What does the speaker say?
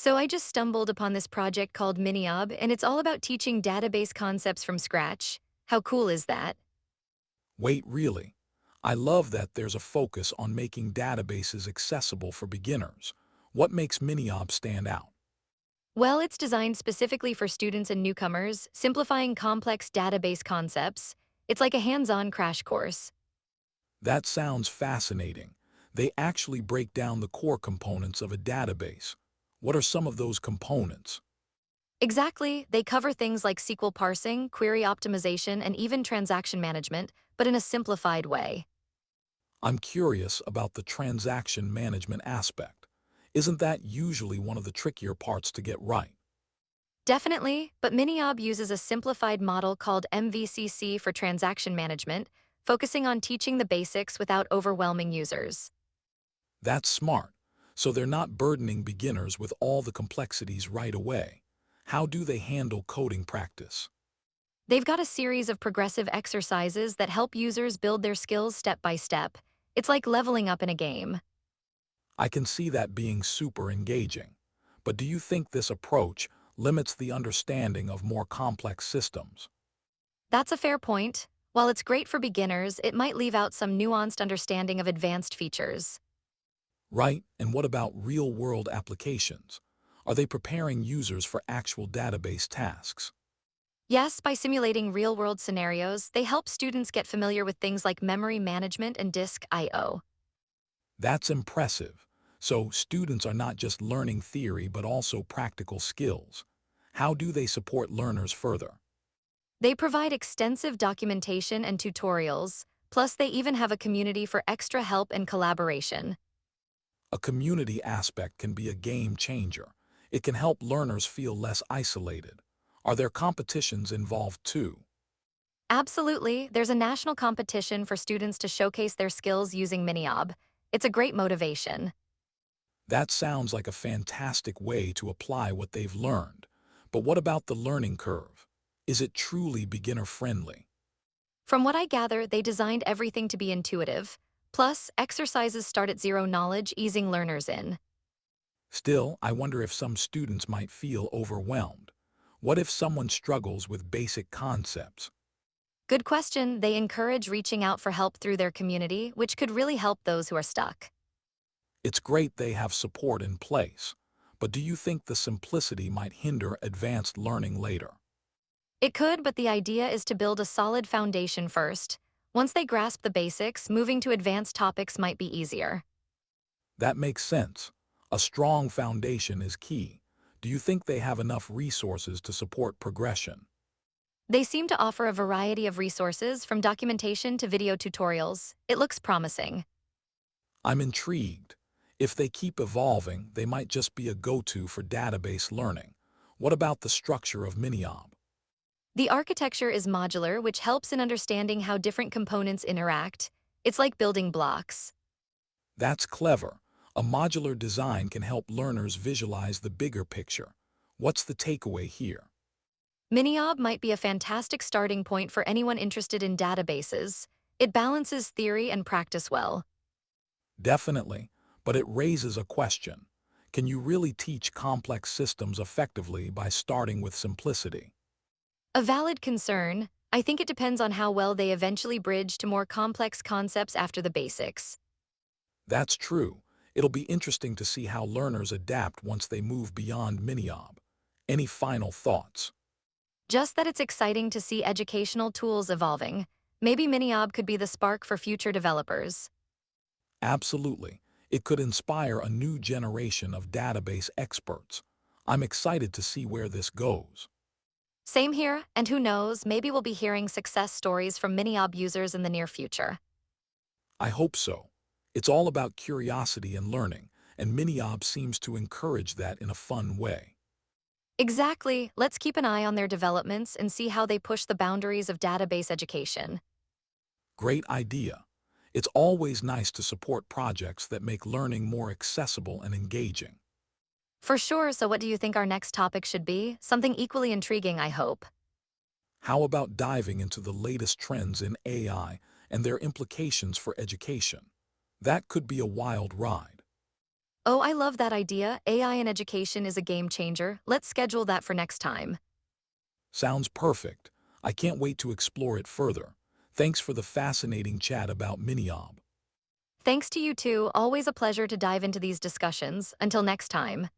So I just stumbled upon this project called MiniOB, and it's all about teaching database concepts from scratch. How cool is that? Wait, really? I love that there's a focus on making databases accessible for beginners. What makes MiniOb stand out? Well, it's designed specifically for students and newcomers, simplifying complex database concepts. It's like a hands-on crash course. That sounds fascinating. They actually break down the core components of a database. What are some of those components? Exactly, they cover things like SQL parsing, query optimization, and even transaction management, but in a simplified way. I'm curious about the transaction management aspect. Isn't that usually one of the trickier parts to get right? Definitely, but MiniOb uses a simplified model called MVCC for transaction management, focusing on teaching the basics without overwhelming users. That's smart. So they're not burdening beginners with all the complexities right away. How do they handle coding practice? They've got a series of progressive exercises that help users build their skills step by step. It's like leveling up in a game. I can see that being super engaging. But do you think this approach limits the understanding of more complex systems? That's a fair point. While it's great for beginners, it might leave out some nuanced understanding of advanced features. Right? And what about real-world applications? Are they preparing users for actual database tasks? Yes, by simulating real-world scenarios, they help students get familiar with things like memory management and disk I/O. That's impressive. So students are not just learning theory but also practical skills. How do they support learners further? They provide extensive documentation and tutorials, plus they even have a community for extra help and collaboration. A community aspect can be a game changer. It can help learners feel less isolated. Are there competitions involved too? Absolutely, there's a national competition for students to showcase their skills using MiniOb. It's a great motivation. That sounds like a fantastic way to apply what they've learned. But what about the learning curve? Is it truly beginner-friendly? From what I gather, they designed everything to be intuitive. Plus, exercises start at zero knowledge, easing learners in. Still, I wonder if some students might feel overwhelmed. What if someone struggles with basic concepts? Good question. They encourage reaching out for help through their community, which could really help those who are stuck. It's great they have support in place, but do you think the simplicity might hinder advanced learning later? It could, but the idea is to build a solid foundation first. Once they grasp the basics, moving to advanced topics might be easier. That makes sense. A strong foundation is key. Do you think they have enough resources to support progression? They seem to offer a variety of resources, from documentation to video tutorials. It looks promising. I'm intrigued. If they keep evolving, they might just be a go-to for database learning. What about the structure of MiniOb? The architecture is modular, which helps in understanding how different components interact. It's like building blocks. That's clever. A modular design can help learners visualize the bigger picture. What's the takeaway here? MiniOb might be a fantastic starting point for anyone interested in databases. It balances theory and practice well. Definitely, but it raises a question. Can you really teach complex systems effectively by starting with simplicity? A valid concern. I think it depends on how well they eventually bridge to more complex concepts after the basics. That's true. It'll be interesting to see how learners adapt once they move beyond MiniOb. Any final thoughts? Just that it's exciting to see educational tools evolving. Maybe MiniOb could be the spark for future developers. Absolutely. It could inspire a new generation of database experts. I'm excited to see where this goes. Same here, and who knows, maybe we'll be hearing success stories from MiniOb users in the near future. I hope so. It's all about curiosity and learning, and MiniOb seems to encourage that in a fun way. Exactly. Let's keep an eye on their developments and see how they push the boundaries of database education. Great idea. It's always nice to support projects that make learning more accessible and engaging. For sure, so what do you think our next topic should be? Something equally intriguing, I hope. How about diving into the latest trends in AI and their implications for education? That could be a wild ride. Oh, I love that idea. AI in education is a game changer. Let's schedule that for next time. Sounds perfect. I can't wait to explore it further. Thanks for the fascinating chat about MiniOB. Thanks to you too. Always a pleasure to dive into these discussions. Until next time.